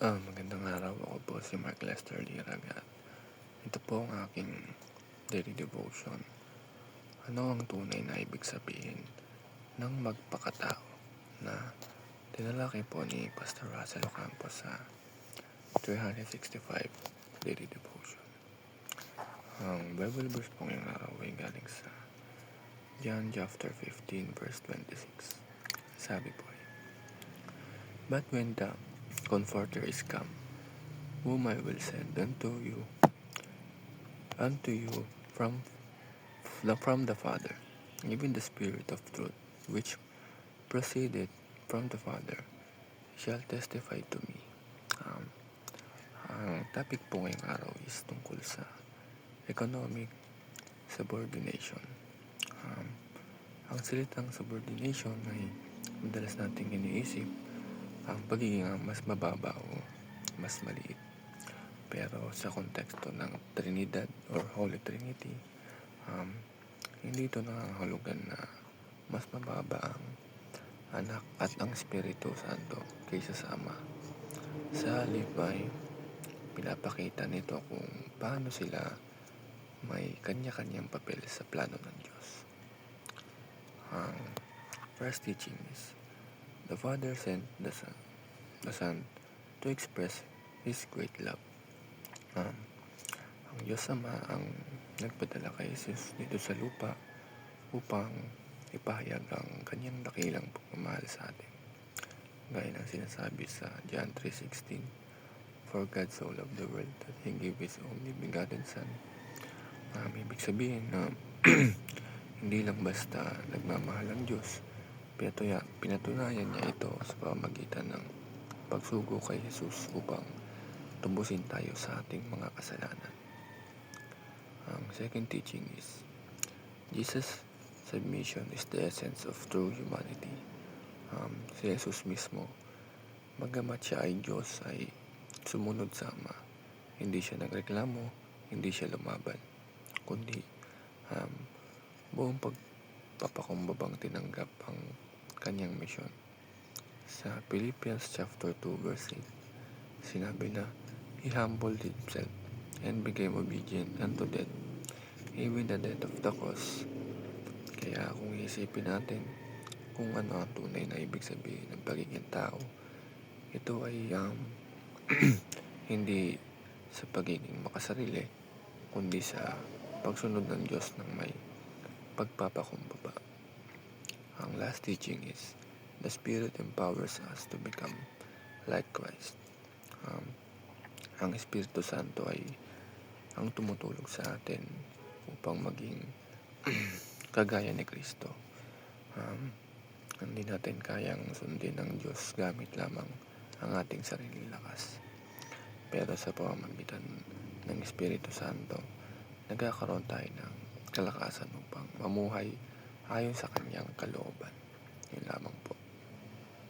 Magandang araw. Ako po si Mark Lester Liraga. Ito po ang aking daily devotion. Ano ang tunay na ibig sabihin ng magpakatao na tinalakay po ni Pastor Russell Ocampo sa 365 daily devotion. Ang Bible verse po ngayong araw ay galing sa John chapter 15 verse 26. Sabi po ay, "But when the Comforter is come, whom I will send unto you from the Father, even the Spirit of truth, which proceeded from the Father, shall testify to me." Um, ang topic po ngayong araw is tungkol sa economic subordination. Um, ang salitang subordination ay madalas nating iniisip ang pagiging mas mababa o mas maliit. Pero sa konteksto ng Trinidad or Holy Trinity, hindi ito nangangahulugan na mas mababa ang Anak at ang Espiritu Santo kaysa sa Ama. Sa halip ay pinapakita nito kung paano sila may kanya-kanyang papel sa plano ng Diyos. Ang first teaching is, the Father sent the Son to express His great love. Ang Diyos Ama ang nagpadala kay Jesus dito sa lupa upang ipahayag ang kanyang dakilang pagmamahal sa atin. Gaya ng sinasabi sa John 3:16, "For God so loved the world that He gave His only begotten Son." Ibig sabihin na hindi lang basta nagmamahal ang Diyos, pinatunayan niya ito sa pamamagitan ng pagsugo kay Jesus upang tubusin tayo sa ating mga kasalanan. Ang second teaching is, Jesus' submission is the essence of true humanity. Si Jesus mismo, bagamat siya ay Diyos, ay sumunod sa Ama. Hindi siya nagreklamo, hindi siya lumaban, kundi buong pagpapakumbabang tinanggap ang kanyang misyon. Sa Philippians chapter 2 verse 8, sinabi na, "He humbled himself and became obedient unto death, even the death of the cross." Kaya kung isipin natin kung ano ang tunay na ibig sabihin ng pagiging tao, ito ay hindi sa pagiging makasarili, kundi sa pagsunod ng Diyos ng may pagpapakumbaba. Ang last teaching is, the Spirit empowers us to become like Christ. Ang Espiritu Santo ay ang tumutulog sa atin upang maging kagaya ni Kristo. Hindi natin kayang sundin ang Diyos gamit lamang ang ating sariling lakas. Pero sa pamamagitan ng Espiritu Santo, nagkakaroon tayo ng kalakasan upang mamuhay ayon sa kanyang kalooban. Yun lamang po.